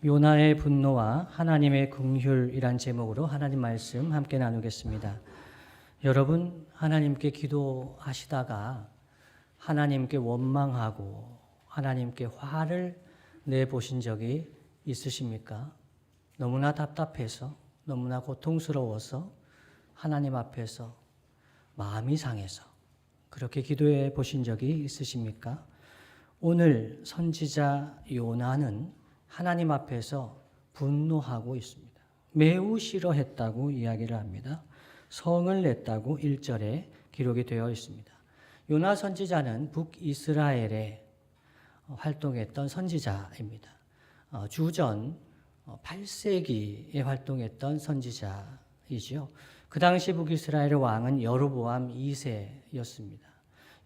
요나의 분노와 하나님의 긍휼이란 제목으로 하나님 말씀 함께 나누겠습니다. 여러분, 하나님께 기도하시다가 하나님께 원망하고 하나님께 화를 내보신 적이 있으십니까? 너무나 답답해서, 너무나 고통스러워서 하나님 앞에서 마음이 상해서 그렇게 기도해 보신 적이 있으십니까? 오늘 선지자 요나는 하나님 앞에서 분노하고 있습니다. 매우 싫어했다고 이야기를 합니다. 성을 냈다고 1절에 기록이 되어 있습니다. 요나 선지자는 북이스라엘에 활동했던 선지자입니다. 주전 8세기에 활동했던 선지자이지요. 그 당시 북이스라엘의 왕은 여로보암 2세였습니다.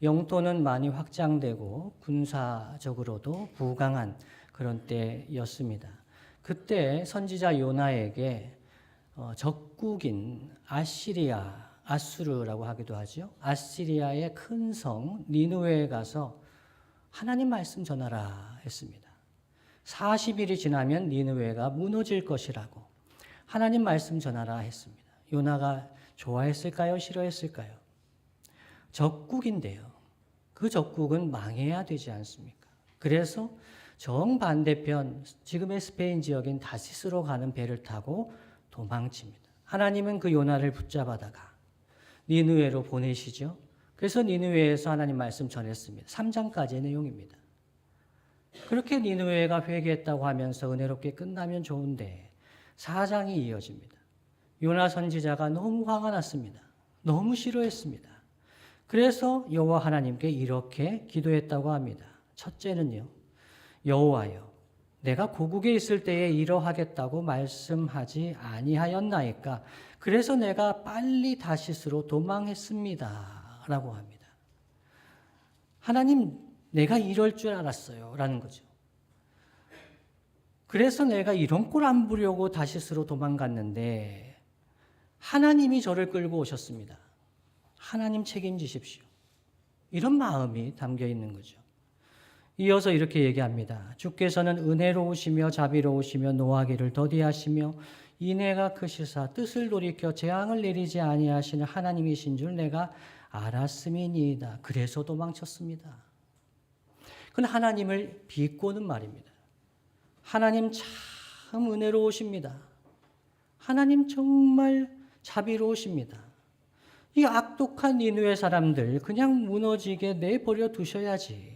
영토는 많이 확장되고 군사적으로도 부강한 그런 때였습니다. 그때 선지자 요나에게 적국인 아수르라고 하기도 하죠. 아시리아의 큰 성 니느웨에 가서 하나님 말씀 전하라 했습니다. 40일이 지나면 니느웨가 무너질 것이라고 하나님 말씀 전하라 했습니다. 요나가 좋아했을까요? 싫어했을까요? 적국인데요. 그 적국은 망해야 되지 않습니까? 그래서 정반대편 지금의 스페인 지역인 다시스로 가는 배를 타고 도망칩니다. 하나님은 그 요나를 붙잡아다가 니느웨로 보내시죠. 그래서 니느웨에서 하나님 말씀 전했습니다. 3장까지의 내용입니다. 그렇게 니느웨가 회개했다고 하면서 은혜롭게 끝나면 좋은데 4장이 이어집니다. 요나 선지자가 너무 화가 났습니다. 너무 싫어했습니다. 그래서 여호와 하나님께 이렇게 기도했다고 합니다. 첫째는요. 여호와여, 내가 고국에 있을 때에 이러하겠다고 말씀하지 아니하였나이까? 그래서 내가 빨리 다시스로 도망했습니다. 라고 합니다. 하나님, 내가 이럴 줄 알았어요. 라는 거죠. 그래서 내가 이런 꼴 안 보려고 다시스로 도망갔는데 하나님이 저를 끌고 오셨습니다. 하나님 책임지십시오. 이런 마음이 담겨 있는 거죠. 이어서 이렇게 얘기합니다. 주께서는 은혜로우시며 자비로우시며 노하기를 더디하시며 인애가 크시사 뜻을 돌이켜 재앙을 내리지 아니하시는 하나님이신 줄 내가 알았음이니이다. 그래서 도망쳤습니다. 그건 하나님을 비꼬는 말입니다. 하나님 참 은혜로우십니다. 하나님 정말 자비로우십니다. 이 악독한 니느웨 사람들 그냥 무너지게 내버려 두셔야지.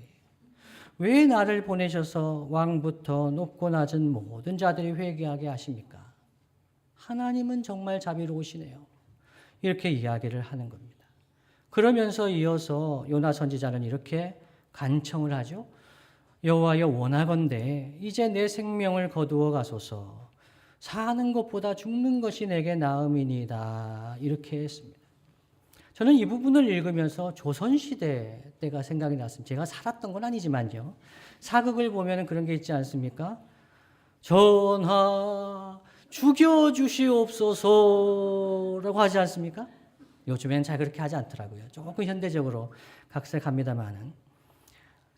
왜 나를 보내셔서 왕부터 높고 낮은 모든 자들이 회개하게 하십니까? 하나님은 정말 자비로우시네요. 이렇게 이야기를 하는 겁니다. 그러면서 이어서 요나 선지자는 이렇게 간청을 하죠. 여호와여 원하건대 이제 내 생명을 거두어 가소서. 사는 것보다 죽는 것이 내게 나음이니이다. 이렇게 했습니다. 저는 이 부분을 읽으면서 조선시대 때가 생각이 났습니다. 제가 살았던 건 아니지만요. 사극을 보면 그런 게 있지 않습니까? 전하 죽여주시옵소서라고 하지 않습니까? 요즘엔 잘 그렇게 하지 않더라고요. 조금 현대적으로 각색합니다만은.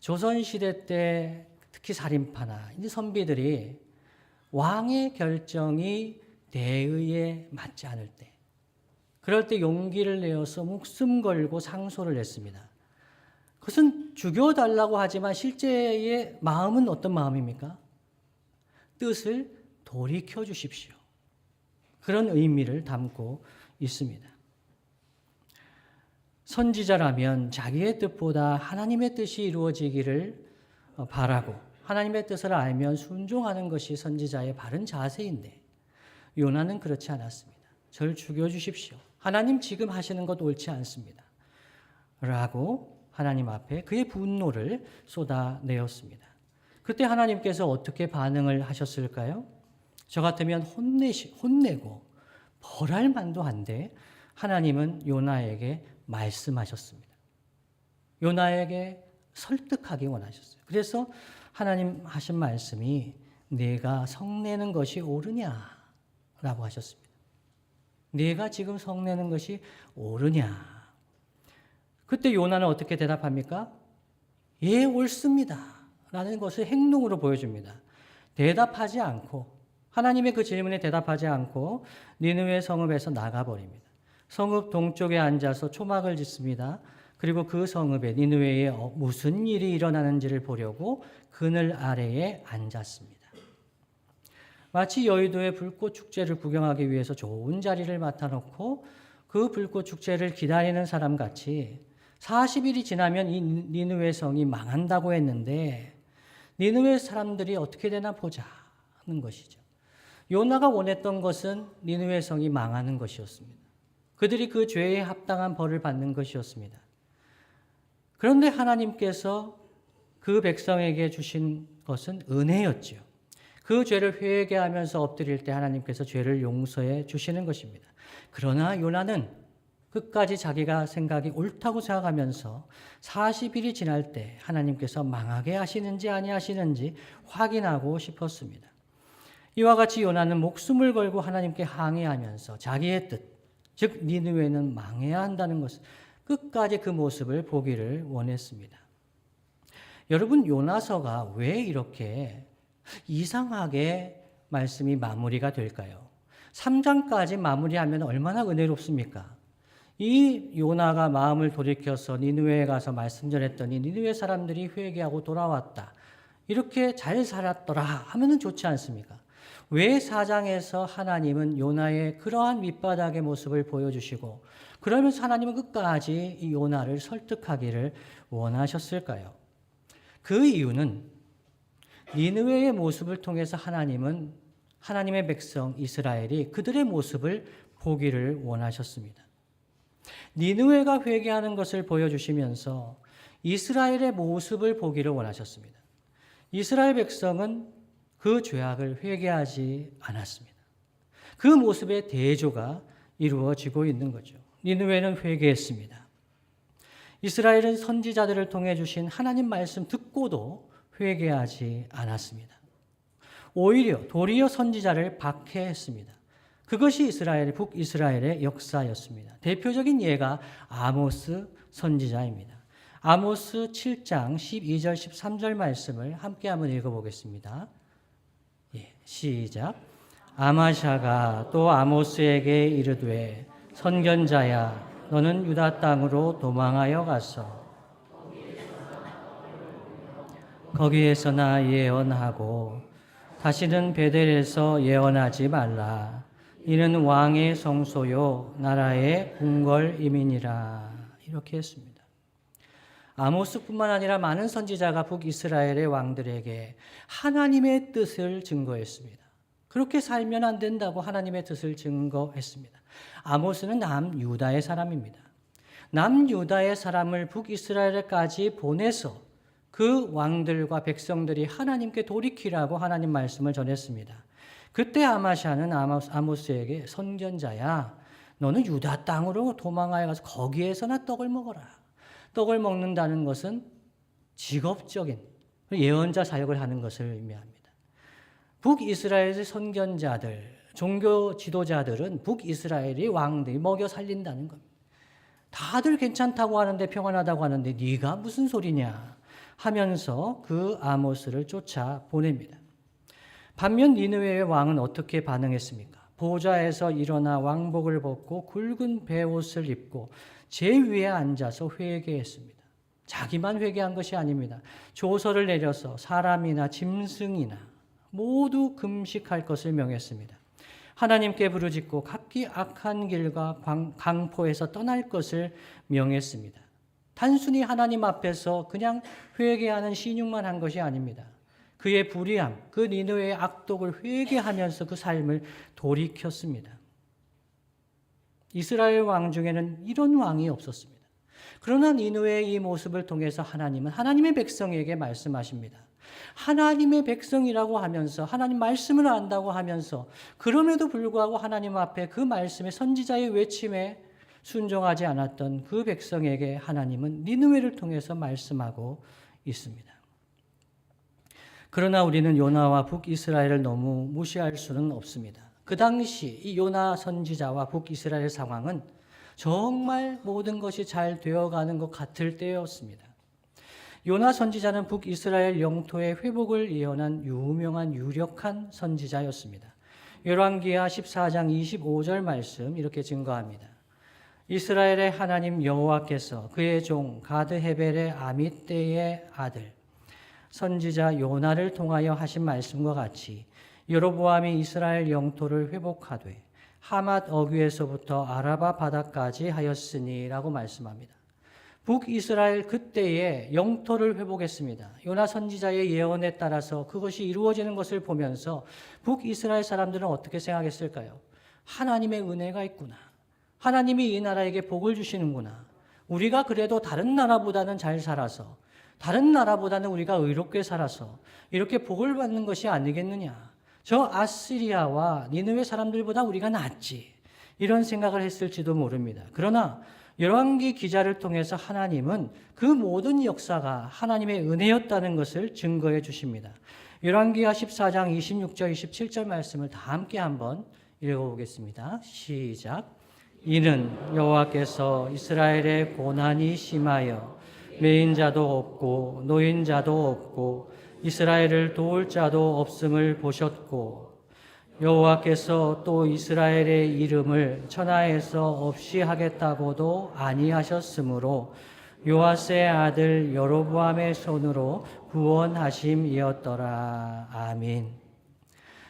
조선시대 때 특히 살인파나 이제 선비들이 왕의 결정이 대의에 맞지 않을 때 그럴 때 용기를 내어서 목숨 걸고 상소를 했습니다. 그것은 죽여달라고 하지만 실제의 마음은 어떤 마음입니까? 뜻을 돌이켜 주십시오. 그런 의미를 담고 있습니다. 선지자라면 자기의 뜻보다 하나님의 뜻이 이루어지기를 바라고 하나님의 뜻을 알면 순종하는 것이 선지자의 바른 자세인데 요나는 그렇지 않았습니다. 저를 죽여주십시오. 하나님 지금 하시는 것 옳지 않습니다. 라고 하나님 앞에 그의 분노를 쏟아내었습니다. 그때 하나님께서 어떻게 반응을 하셨을까요? 저 같으면 혼내고 벌할 만도 한데 하나님은 요나에게 말씀하셨습니다. 요나에게 설득하기 원하셨어요. 그래서 하나님 하신 말씀이 네가 성내는 것이 옳으냐라고 하셨습니다. 네가 지금 성내는 것이 옳으냐. 그때 요나는 어떻게 대답합니까? 예, 옳습니다. 라는 것을 행동으로 보여줍니다. 대답하지 않고 하나님의 그 질문에 대답하지 않고 니느웨 성읍에서 나가버립니다. 성읍 동쪽에 앉아서 초막을 짓습니다. 그리고 그 성읍에 니느웨에 무슨 일이 일어나는지를 보려고 그늘 아래에 앉았습니다. 마치 여의도의 불꽃 축제를 구경하기 위해서 좋은 자리를 맡아놓고 그 불꽃 축제를 기다리는 사람 같이 40일이 지나면 이 니느웨 성이 망한다고 했는데 니느웨 사람들이 어떻게 되나 보자 하는 것이죠. 요나가 원했던 것은 니느웨 성이 망하는 것이었습니다. 그들이 그 죄에 합당한 벌을 받는 것이었습니다. 그런데 하나님께서 그 백성에게 주신 것은 은혜였죠. 그 죄를 회개하면서 엎드릴 때 하나님께서 죄를 용서해 주시는 것입니다. 그러나 요나는 끝까지 자기가 생각이 옳다고 생각하면서 40일이 지날 때 하나님께서 망하게 하시는지 아니하시는지 확인하고 싶었습니다. 이와 같이 요나는 목숨을 걸고 하나님께 항의하면서 자기의 뜻, 즉 니느웨는 망해야 한다는 것을 끝까지 그 모습을 보기를 원했습니다. 여러분, 요나서가 왜 이렇게 이상하게 말씀이 마무리가 될까요? 3장까지 마무리하면 얼마나 은혜롭습니까? 이 요나가 마음을 돌이켜서 니느웨에 가서 말씀 전했더니 니느웨 사람들이 회개하고 돌아왔다. 이렇게 잘 살았더라 하면은 좋지 않습니까? 왜 4장에서 하나님은 요나의 그러한 밑바닥의 모습을 보여주시고 그러면서 하나님은 끝까지 이 요나를 설득하기를 원하셨을까요? 그 이유는 니느웨의 모습을 통해서 하나님은 하나님의 백성 이스라엘이 그들의 모습을 보기를 원하셨습니다. 니느웨가 회개하는 것을 보여주시면서 이스라엘의 모습을 보기를 원하셨습니다. 이스라엘 백성은 그 죄악을 회개하지 않았습니다. 그 모습의 대조가 이루어지고 있는 거죠. 니느웨는 회개했습니다. 이스라엘은 선지자들을 통해 주신 하나님 말씀 듣고도 회개하지 않았습니다. 오히려 도리어 선지자를 박해했습니다. 그것이 북이스라엘의 역사였습니다. 대표적인 예가 아모스 선지자입니다. 아모스 7장 12절 13절 말씀을 함께 한번 읽어보겠습니다. 시작. 아마샤가 또 아모스에게 이르되 선견자야 너는 유다 땅으로 도망하여 가서 거기에서나 예언하고 다시는 베델에서 예언하지 말라. 이는 왕의 성소요 나라의 궁궐임이니라. 이렇게 했습니다. 아모스뿐만 아니라 많은 선지자가 북이스라엘의 왕들에게 하나님의 뜻을 증거했습니다. 그렇게 살면 안 된다고 하나님의 뜻을 증거했습니다. 아모스는 남유다의 사람입니다. 남유다의 사람을 북이스라엘까지 보내서 그 왕들과 백성들이 하나님께 돌이키라고 하나님 말씀을 전했습니다. 그때 아마샤는 아모스에게 선견자야 너는 유다 땅으로 도망하여 가서 거기에서나 떡을 먹어라. 떡을 먹는다는 것은 직업적인 예언자 사역을 하는 것을 의미합니다. 북이스라엘의 선견자들, 종교 지도자들은 북이스라엘의 왕들이 먹여 살린다는 겁니다. 다들 괜찮다고 하는데 평안하다고 하는데 네가 무슨 소리냐 하면서 그 아모스를 쫓아 보냅니다. 반면 니느웨의 왕은 어떻게 반응했습니까? 보좌에서 일어나 왕복을 벗고 굵은 베옷을 입고 제 위에 앉아서 회개했습니다. 자기만 회개한 것이 아닙니다. 조서를 내려서 사람이나 짐승이나 모두 금식할 것을 명했습니다. 하나님께 부르짖고 각기 악한 길과 강포에서 떠날 것을 명했습니다. 단순히 하나님 앞에서 그냥 회개하는 신용만 한 것이 아닙니다. 그의 불의함, 그 니느웨의 악독을 회개하면서 그 삶을 돌이켰습니다. 이스라엘 왕 중에는 이런 왕이 없었습니다. 그러나 니느웨의 이 모습을 통해서 하나님은 하나님의 백성에게 말씀하십니다. 하나님의 백성이라고 하면서 하나님 말씀을 안다고 하면서 그럼에도 불구하고 하나님 앞에 그 말씀의 선지자의 외침에 순종하지 않았던 그 백성에게 하나님은 니느웨를 통해서 말씀하고 있습니다. 그러나 우리는 요나와 북이스라엘을 너무 무시할 수는 없습니다. 그 당시 이 요나 선지자와 북이스라엘 상황은 정말 모든 것이 잘 되어가는 것 같을 때였습니다. 요나 선지자는 북이스라엘 영토의 회복을 예언한 유명한 유력한 선지자였습니다. 열왕기하 14장 25절 말씀 이렇게 증거합니다. 이스라엘의 하나님 여호와께서 그의 종 가드 헤벨의 아미떼의 아들 선지자 요나를 통하여 하신 말씀과 같이 여로보암이 이스라엘 영토를 회복하되 하맛 어귀에서부터 아라바 바다까지 하였으니라고 말씀합니다. 북이스라엘 그때의 영토를 회복했습니다. 요나 선지자의 예언에 따라서 그것이 이루어지는 것을 보면서 북이스라엘 사람들은 어떻게 생각했을까요? 하나님의 은혜가 있구나. 하나님이 이 나라에게 복을 주시는구나. 우리가 그래도 다른 나라보다는 잘 살아서, 다른 나라보다는 우리가 의롭게 살아서 이렇게 복을 받는 것이 아니겠느냐. 저 아시리아와 니느웨 사람들보다 우리가 낫지. 이런 생각을 했을지도 모릅니다. 그러나 열왕기 기자를 통해서 하나님은 그 모든 역사가 하나님의 은혜였다는 것을 증거해 주십니다. 열왕기하 14장 26절 27절 말씀을 다 함께 한번 읽어보겠습니다. 시작. 이는 여호와께서 이스라엘의 고난이 심하여 매인자도 없고 노인자도 없고 이스라엘을 도울 자도 없음을 보셨고 여호와께서 또 이스라엘의 이름을 천하에서 없이 하겠다고도 아니하셨으므로 요아스의 아들 여로보암의 손으로 구원하심이었더라. 아멘.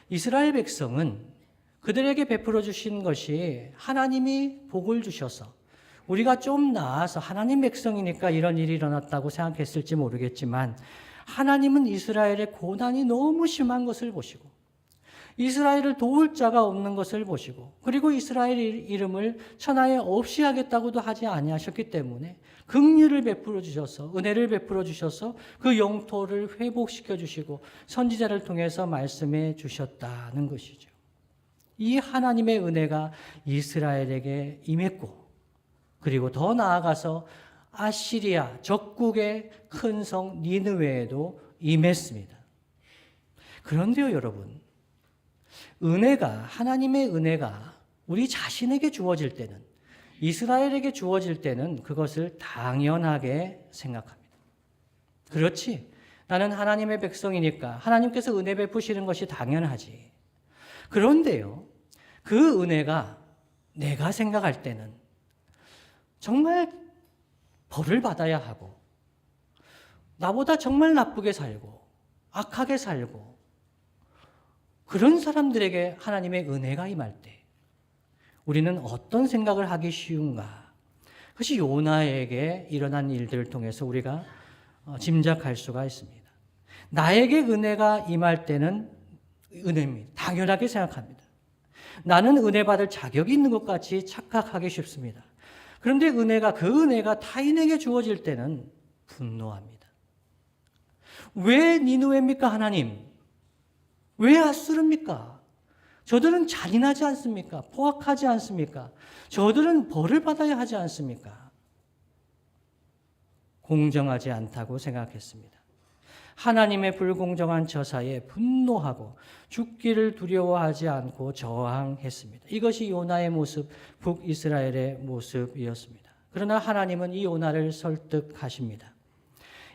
이스라엘 백성은 그들에게 베풀어 주신 것이 하나님이 복을 주셔서 우리가 좀 나아서 하나님 백성이니까 이런 일이 일어났다고 생각했을지 모르겠지만 하나님은 이스라엘의 고난이 너무 심한 것을 보시고 이스라엘을 도울 자가 없는 것을 보시고 그리고 이스라엘 이름을 천하에 없이 하겠다고도 하지 아니하셨기 때문에 긍휼을 베풀어 주셔서 은혜를 베풀어 주셔서 그 영토를 회복시켜 주시고 선지자를 통해서 말씀해 주셨다는 것이죠. 이 하나님의 은혜가 이스라엘에게 임했고 그리고 더 나아가서 아시리아 적국의 큰 성 니느웨에도 임했습니다. 그런데요, 여러분, 하나님의 은혜가 우리 자신에게 주어질 때는, 이스라엘에게 주어질 때는 그것을 당연하게 생각합니다. 그렇지. 나는 하나님의 백성이니까 하나님께서 은혜 베푸시는 것이 당연하지. 그런데요, 그 은혜가 내가 생각할 때는 정말 벌을 받아야 하고, 나보다 정말 나쁘게 살고, 악하게 살고, 그런 사람들에게 하나님의 은혜가 임할 때 우리는 어떤 생각을 하기 쉬운가? 그것이 요나에게 일어난 일들을 통해서 우리가 짐작할 수가 있습니다. 나에게 은혜가 임할 때는 은혜입니다. 당연하게 생각합니다. 나는 은혜 받을 자격이 있는 것 같이 착각하기 쉽습니다. 그런데 그 은혜가 타인에게 주어질 때는 분노합니다. 왜 니느웨입니까, 하나님? 왜 앗수르입니까? 저들은 잔인하지 않습니까? 포악하지 않습니까? 저들은 벌을 받아야 하지 않습니까? 공정하지 않다고 생각했습니다. 하나님의 불공정한 처사에 분노하고 죽기를 두려워하지 않고 저항했습니다. 이것이 요나의 모습, 북이스라엘의 모습이었습니다. 그러나 하나님은 이 요나를 설득하십니다.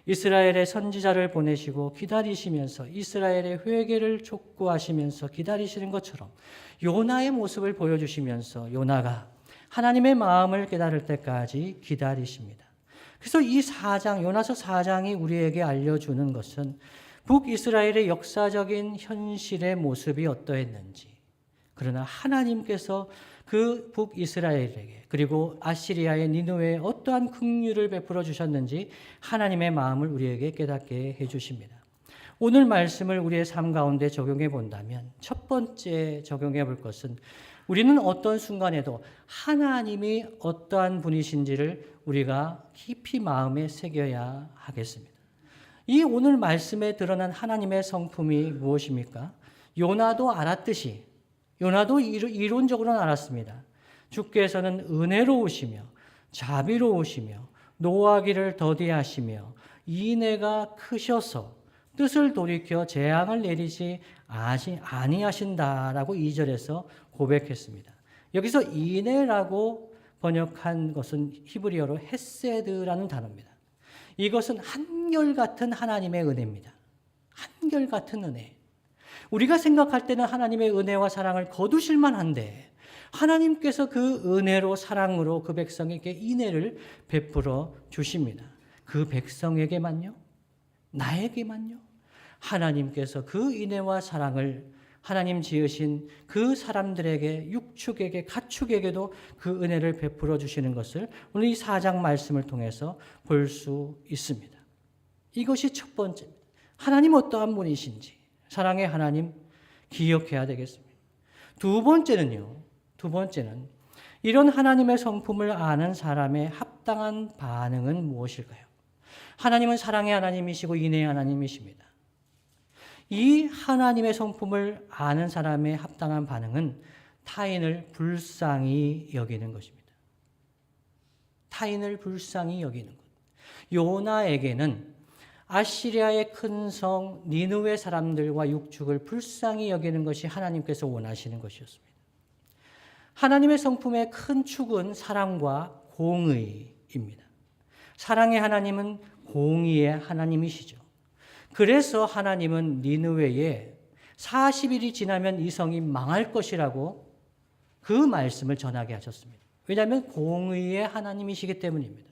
이스라엘의 선지자를 보내시고 기다리시면서 이스라엘의 회개를 촉구하시면서 기다리시는 것처럼 요나의 모습을 보여주시면서 요나가 하나님의 마음을 깨달을 때까지 기다리십니다. 그래서 이 4장, 요나서 4장이 우리에게 알려주는 것은 북이스라엘의 역사적인 현실의 모습이 어떠했는지, 그러나 하나님께서 그 북이스라엘에게 그리고 아시리아의 니느웨에 어떠한 긍휼을 베풀어 주셨는지 하나님의 마음을 우리에게 깨닫게 해주십니다. 오늘 말씀을 우리의 삶 가운데 적용해 본다면 첫 번째 적용해 볼 것은 우리는 어떤 순간에도 하나님이 어떠한 분이신지를 우리가 깊이 마음에 새겨야 하겠습니다. 이 오늘 말씀에 드러난 하나님의 성품이 무엇입니까? 요나도 알았듯이, 요나도 이론적으로는 알았습니다. 주께서는 은혜로우시며 자비로우시며 노하기를 더디하시며 인애가 크셔서 뜻을 돌이켜 재앙을 내리지 아니하신다라고 2절에서 고백했습니다. 여기서 인애라고 번역한 것은 히브리어로 헤세드라는 단어입니다. 이것은 한결같은 하나님의 은혜입니다. 한결같은 은혜. 우리가 생각할 때는 하나님의 은혜와 사랑을 거두실 만한데 하나님께서 그 은혜로 사랑으로 그 백성에게 인애를 베풀어 주십니다. 그 백성에게만요? 나에게만요? 하나님께서 그 인애와 사랑을 하나님 지으신 그 사람들에게 육축에게 가축에게도 그 은혜를 베풀어 주시는 것을 오늘 이 4장 말씀을 통해서 볼 수 있습니다. 이것이 첫 번째입니다. 하나님 어떠한 분이신지 사랑의 하나님 기억해야 되겠습니다. 두 번째는 이런 하나님의 성품을 아는 사람의 합당한 반응은 무엇일까요? 하나님은 사랑의 하나님이시고 인애의 하나님이십니다. 이 하나님의 성품을 아는 사람의 합당한 반응은 타인을 불쌍히 여기는 것입니다. 타인을 불쌍히 여기는 것. 요나에게는 아시리아의 큰 성 니느웨 사람들과 육축을 불쌍히 여기는 것이 하나님께서 원하시는 것이었습니다. 하나님의 성품의 큰 축은 사랑과 공의입니다. 사랑의 하나님은 공의의 하나님이시죠. 그래서 하나님은 니느웨에 40일이 지나면 이 성이 망할 것이라고 그 말씀을 전하게 하셨습니다. 왜냐하면 공의의 하나님이시기 때문입니다.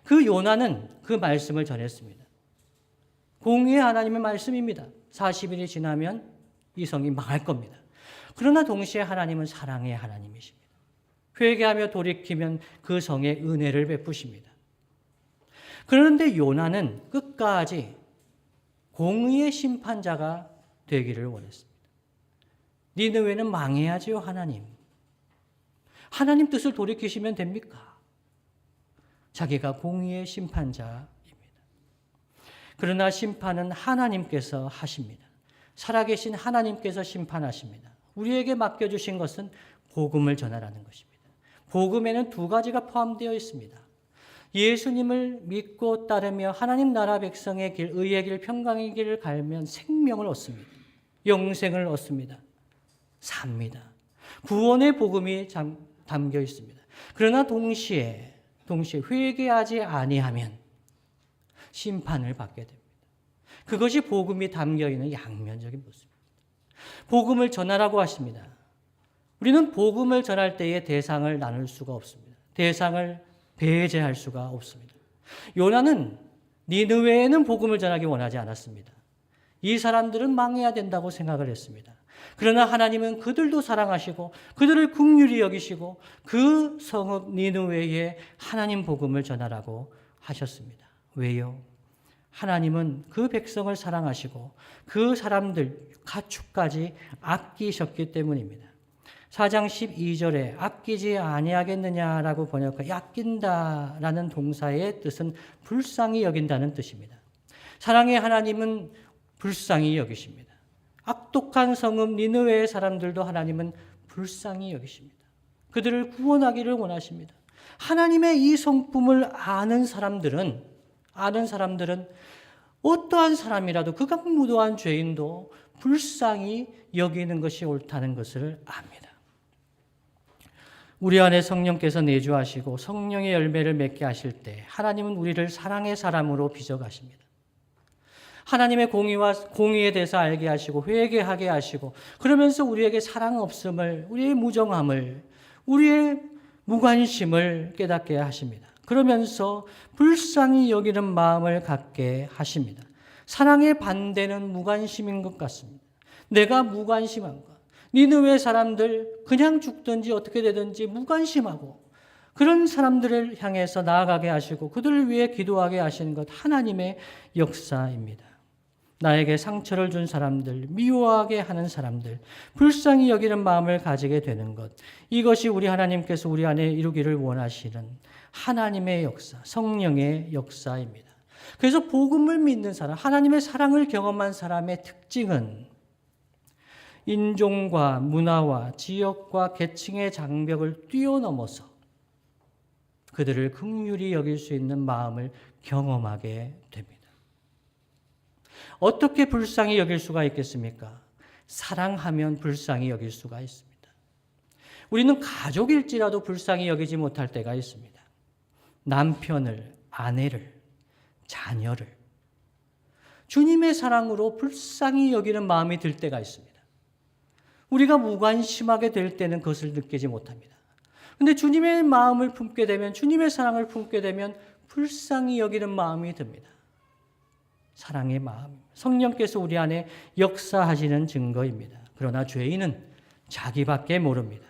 그 요나는 그 말씀을 전했습니다. 공의의 하나님의 말씀입니다. 40일이 지나면 이 성이 망할 겁니다. 그러나 동시에 하나님은 사랑의 하나님이십니다. 회개하며 돌이키면 그 성에 은혜를 베푸십니다. 그런데 요나는 끝까지 공의의 심판자가 되기를 원했습니다. 니느웨는 망해야지요, 하나님. 하나님 뜻을 돌이키시면 됩니까? 자기가 공의의 심판자입니다. 그러나 심판은 하나님께서 하십니다. 살아계신 하나님께서 심판하십니다. 우리에게 맡겨주신 것은 복음을 전하라는 것입니다. 복음에는 두 가지가 포함되어 있습니다. 예수님을 믿고 따르며 하나님 나라 백성의 길, 의의 길, 평강의 길을 갈면 생명을 얻습니다. 영생을 얻습니다. 삽니다. 구원의 복음이 담겨 있습니다. 그러나 동시에 회개하지 아니하면 심판을 받게 됩니다. 그것이 복음이 담겨 있는 양면적인 모습입니다. 복음을 전하라고 하십니다. 우리는 복음을 전할 때에 대상을 나눌 수가 없습니다. 대상을 배제할 수가 없습니다. 요나는 니느웨에는 복음을 전하기 원하지 않았습니다. 이 사람들은 망해야 된다고 생각을 했습니다. 그러나 하나님은 그들도 사랑하시고 그들을 긍휼히 여기시고 그 성읍 니느웨에 하나님 복음을 전하라고 하셨습니다. 왜요? 하나님은 그 백성을 사랑하시고 그 사람들 가축까지 아끼셨기 때문입니다. 4장 12절에 아끼지 아니하겠느냐라고 번역해 아낀다라는 동사의 뜻은 불쌍히 여긴다는 뜻입니다. 사랑의 하나님은 불쌍히 여기십니다. 악독한 성읍 니느웨의 사람들도 하나님은 불쌍히 여기십니다. 그들을 구원하기를 원하십니다. 하나님의 이 성품을 아는 사람들은 어떠한 사람이라도 극악무도한 죄인도 불쌍히 여기는 것이 옳다는 것을 압니다. 우리 안에 성령께서 내주하시고 성령의 열매를 맺게 하실 때 하나님은 우리를 사랑의 사람으로 빚어가십니다. 하나님의 공의에 대해서 알게 하시고 회개하게 하시고 그러면서 우리에게 사랑 없음을, 우리의 무정함을, 우리의 무관심을 깨닫게 하십니다. 그러면서 불쌍히 여기는 마음을 갖게 하십니다. 사랑의 반대는 무관심인 것 같습니다. 내가 무관심한 것. 니느웨 사람들 그냥 죽든지 어떻게 되든지 무관심하고 그런 사람들을 향해서 나아가게 하시고 그들을 위해 기도하게 하시는 것 하나님의 역사입니다. 나에게 상처를 준 사람들, 미워하게 하는 사람들, 불쌍히 여기는 마음을 가지게 되는 것. 이것이 우리 하나님께서 우리 안에 이루기를 원하시는 하나님의 역사, 성령의 역사입니다. 그래서 복음을 믿는 사람, 하나님의 사랑을 경험한 사람의 특징은 인종과 문화와 지역과 계층의 장벽을 뛰어넘어서 그들을 긍휼히 여길 수 있는 마음을 경험하게 됩니다. 어떻게 불쌍히 여길 수가 있겠습니까? 사랑하면 불쌍히 여길 수가 있습니다. 우리는 가족일지라도 불쌍히 여기지 못할 때가 있습니다. 남편을, 아내를, 자녀를 주님의 사랑으로 불쌍히 여기는 마음이 들 때가 있습니다. 우리가 무관심하게 될 때는 그것을 느끼지 못합니다. 그런데 주님의 마음을 품게 되면, 주님의 사랑을 품게 되면 불쌍히 여기는 마음이 듭니다. 사랑의 마음, 성령께서 우리 안에 역사하시는 증거입니다. 그러나 죄인은 자기밖에 모릅니다.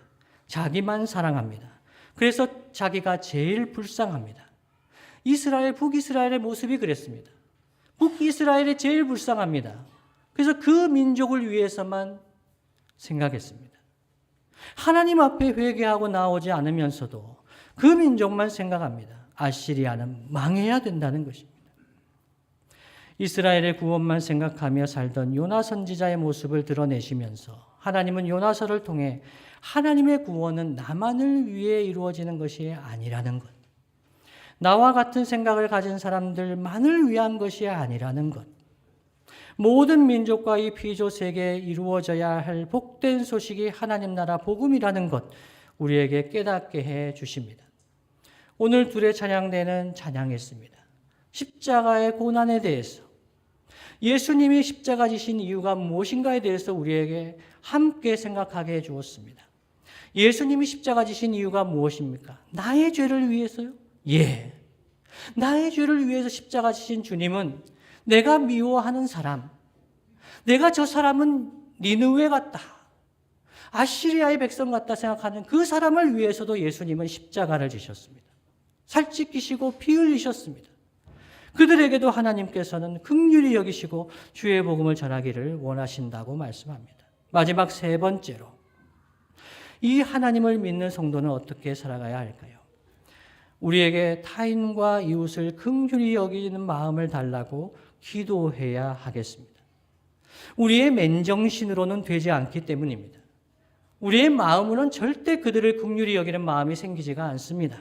자기만 사랑합니다. 그래서 자기가 제일 불쌍합니다. 북이스라엘의 모습이 그랬습니다. 북이스라엘이 제일 불쌍합니다. 그래서 그 민족을 위해서만 생각했습니다. 하나님 앞에 회개하고 나오지 않으면서도 그 민족만 생각합니다. 아시리아는 망해야 된다는 것입니다. 이스라엘의 구원만 생각하며 살던 요나 선지자의 모습을 드러내시면서 하나님은 요나서를 통해 하나님의 구원은 나만을 위해 이루어지는 것이 아니라는 것, 나와 같은 생각을 가진 사람들만을 위한 것이 아니라는 것, 모든 민족과 이 피조 세계에 이루어져야 할 복된 소식이 하나님 나라 복음이라는 것, 우리에게 깨닫게 해 주십니다. 오늘 둘의 찬양대는 찬양했습니다. 십자가의 고난에 대해서, 예수님이 십자가 지신 이유가 무엇인가에 대해서 우리에게 함께 생각하게 해 주었습니다. 예수님이 십자가 지신 이유가 무엇입니까? 나의 죄를 위해서요? 예. 나의 죄를 위해서 십자가 지신 주님은 내가 미워하는 사람, 내가 저 사람은 니느웨 같다, 아시리아의 백성 같다 생각하는 그 사람을 위해서도 예수님은 십자가를 지셨습니다. 살찌끼시고 피 흘리셨습니다. 그들에게도 하나님께서는 긍휼히 여기시고 주의 복음을 전하기를 원하신다고 말씀합니다. 마지막 세 번째로, 이 하나님을 믿는 성도는 어떻게 살아가야 할까요? 우리에게 타인과 이웃을 긍휼히 여기는 마음을 달라고 기도해야 하겠습니다. 우리의 맨정신으로는 되지 않기 때문입니다. 우리의 마음으로는 절대 그들을 긍휼히 여기는 마음이 생기지가 않습니다.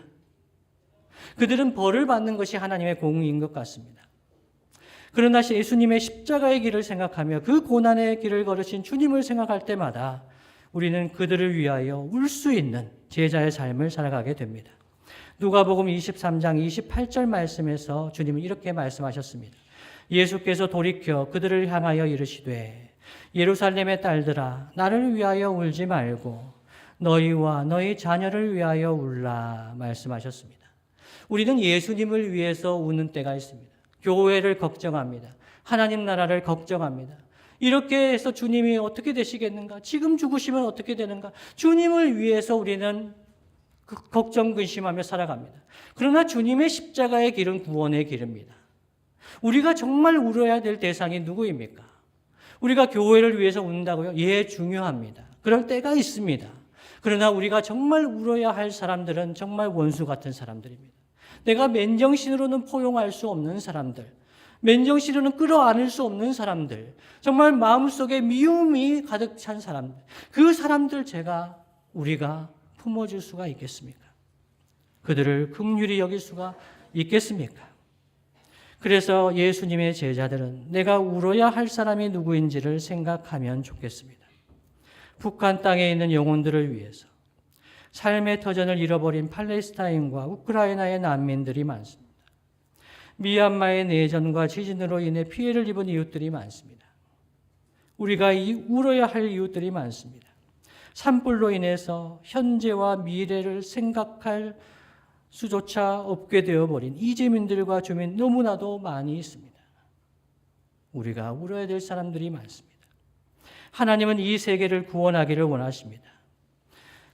그들은 벌을 받는 것이 하나님의 공의인 것 같습니다. 그러나 예수님의 십자가의 길을 생각하며 그 고난의 길을 걸으신 주님을 생각할 때마다 우리는 그들을 위하여 울 수 있는 제자의 삶을 살아가게 됩니다. 누가복음 23장 28절 말씀에서 주님은 이렇게 말씀하셨습니다. 예수께서 돌이켜 그들을 향하여 이르시되 예루살렘의 딸들아 나를 위하여 울지 말고 너희와 너희 자녀를 위하여 울라 말씀하셨습니다. 우리는 예수님을 위해서 우는 때가 있습니다. 교회를 걱정합니다. 하나님 나라를 걱정합니다. 이렇게 해서 주님이 어떻게 되시겠는가? 지금 죽으시면 어떻게 되는가? 주님을 위해서 우리는 걱정 근심하며 살아갑니다. 그러나 주님의 십자가의 길은 구원의 길입니다. 우리가 정말 울어야 될 대상이 누구입니까? 우리가 교회를 위해서 운다고요? 예, 중요합니다. 그럴 때가 있습니다. 그러나 우리가 정말 울어야 할 사람들은 정말 원수 같은 사람들입니다. 내가 맨정신으로는 포용할 수 없는 사람들, 맨정신으로는 끌어안을 수 없는 사람들, 정말 마음속에 미움이 가득 찬 사람들, 그 사람들 우리가 품어줄 수가 있겠습니까? 그들을 긍휼히 여길 수가 있겠습니까? 그래서 예수님의 제자들은 내가 울어야 할 사람이 누구인지를 생각하면 좋겠습니다. 북한 땅에 있는 영혼들을 위해서 삶의 터전을 잃어버린 팔레스타인과 우크라이나의 난민들이 많습니다. 미얀마의 내전과 지진으로 인해 피해를 입은 이웃들이 많습니다. 우리가 울어야 할 이웃들이 많습니다. 산불로 인해서 현재와 미래를 생각할 수조차 없게 되어버린 이재민들과 주민 너무나도 많이 있습니다. 우리가 울어야 될 사람들이 많습니다. 하나님은 이 세계를 구원하기를 원하십니다.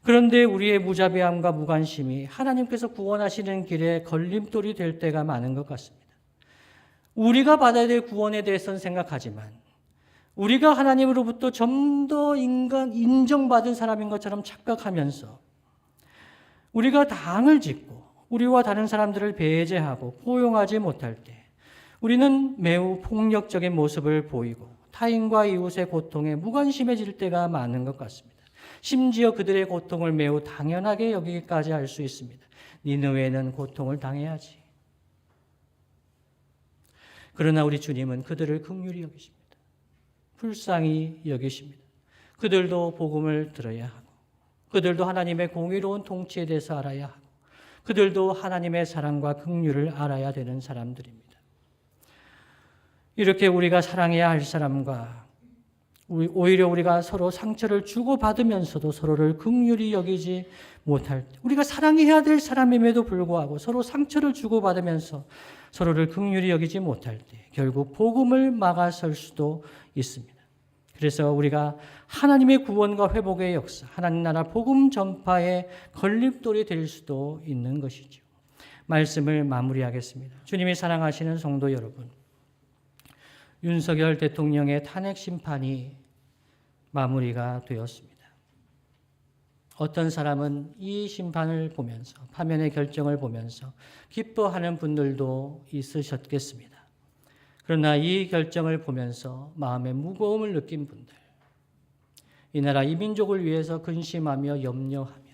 그런데 우리의 무자비함과 무관심이 하나님께서 구원하시는 길에 걸림돌이 될 때가 많은 것 같습니다. 우리가 받아야 될 구원에 대해서는 생각하지만 우리가 하나님으로부터 좀 더 인정받은 사람인 것처럼 착각하면서 우리가 당을 짓고 우리와 다른 사람들을 배제하고 포용하지 못할 때 우리는 매우 폭력적인 모습을 보이고 타인과 이웃의 고통에 무관심해질 때가 많은 것 같습니다. 심지어 그들의 고통을 매우 당연하게 여기기까지 할 수 있습니다. 니느웨는 고통을 당해야지. 그러나 우리 주님은 그들을 긍휼히 여기십니다. 불쌍히 여기십니다. 그들도 복음을 들어야 하고 그들도 하나님의 공의로운 통치에 대해서 알아야 하고 그들도 하나님의 사랑과 긍휼을 알아야 되는 사람들입니다. 이렇게 우리가 사랑해야 할 사람과 오히려 우리가 서로 상처를 주고받으면서도 서로를 긍휼히 여기지 못할 때, 우리가 사랑해야 될 사람임에도 불구하고 서로 상처를 주고받으면서 서로를 긍휼히 여기지 못할 때 결국 복음을 막아설 수도 있습니다. 그래서 우리가 하나님의 구원과 회복의 역사, 하나님 나라 복음 전파의 걸림돌이 될 수도 있는 것이죠. 말씀을 마무리하겠습니다. 주님이 사랑하시는 성도 여러분, 윤석열 대통령의 탄핵 심판이 마무리가 되었습니다. 어떤 사람은 이 심판을 보면서, 파면의 결정을 보면서 기뻐하는 분들도 있으셨겠습니다. 그러나 이 결정을 보면서 마음의 무거움을 느낀 분들, 이 나라 이 민족을 위해서 근심하며 염려하며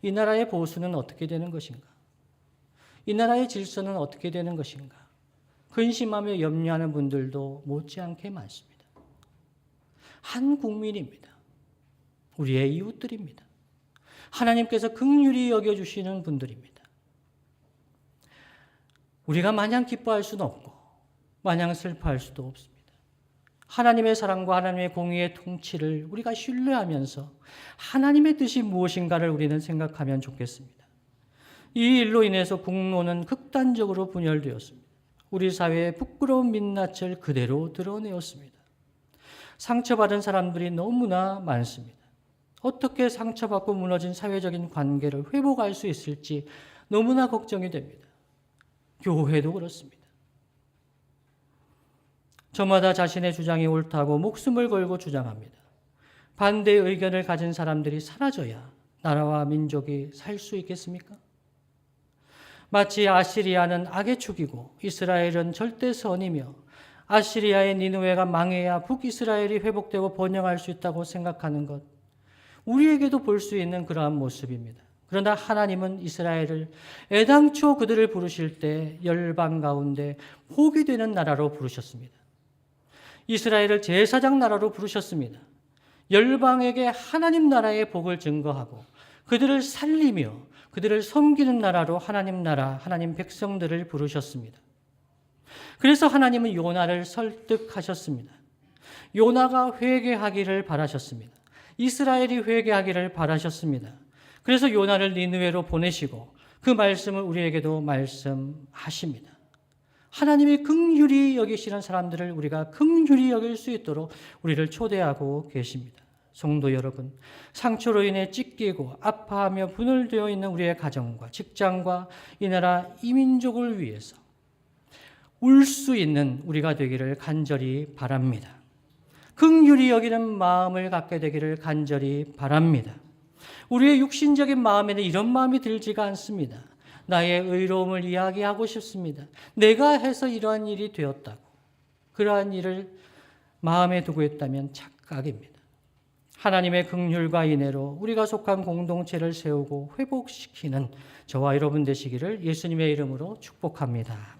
이 나라의 보수는 어떻게 되는 것인가? 이 나라의 질서는 어떻게 되는 것인가? 근심하며 염려하는 분들도 못지않게 많습니다. 한 국민입니다. 우리의 이웃들입니다. 하나님께서 긍휼히 여겨주시는 분들입니다. 우리가 마냥 기뻐할 수는 없고 마냥 슬퍼할 수도 없습니다. 하나님의 사랑과 하나님의 공의의 통치를 우리가 신뢰하면서 하나님의 뜻이 무엇인가를 우리는 생각하면 좋겠습니다. 이 일로 인해서 국론은 극단적으로 분열되었습니다. 우리 사회의 부끄러운 민낯을 그대로 드러내었습니다. 상처받은 사람들이 너무나 많습니다. 어떻게 상처받고 무너진 사회적인 관계를 회복할 수 있을지 너무나 걱정이 됩니다. 교회도 그렇습니다. 저마다 자신의 주장이 옳다고 목숨을 걸고 주장합니다. 반대의 의견을 가진 사람들이 사라져야 나라와 민족이 살 수 있겠습니까? 마치 아시리아는 악의 축이고 이스라엘은 절대 선이며 아시리아의 니느웨가 망해야 북이스라엘이 회복되고 번영할 수 있다고 생각하는 것, 우리에게도 볼 수 있는 그러한 모습입니다. 그러나 하나님은 이스라엘을 애당초 그들을 부르실 때 열방 가운데 복이 되는 나라로 부르셨습니다. 이스라엘을 제사장 나라로 부르셨습니다. 열방에게 하나님 나라의 복을 증거하고 그들을 살리며 그들을 섬기는 나라로 하나님 나라, 하나님 백성들을 부르셨습니다. 그래서 하나님은 요나를 설득하셨습니다. 요나가 회개하기를 바라셨습니다. 이스라엘이 회개하기를 바라셨습니다. 그래서 요나를 니느웨로 보내시고 그 말씀을 우리에게도 말씀하십니다. 하나님이 긍휼히 여기시는 사람들을 우리가 긍휼히 여길 수 있도록 우리를 초대하고 계십니다. 성도 여러분, 상처로 인해 찢기고 아파하며 분열되어 있는 우리의 가정과 직장과 이 나라 이 민족을 위해서 울 수 있는 우리가 되기를 간절히 바랍니다. 긍휼히 여기는 마음을 갖게 되기를 간절히 바랍니다. 우리의 육신적인 마음에는 이런 마음이 들지가 않습니다. 나의 의로움을 이야기하고 싶습니다. 내가 해서 이러한 일이 되었다고. 그러한 일을 마음에 두고 있다면 착각입니다. 하나님의 긍휼과 인애로 우리가 속한 공동체를 세우고 회복시키는 저와 여러분 되시기를 예수님의 이름으로 축복합니다.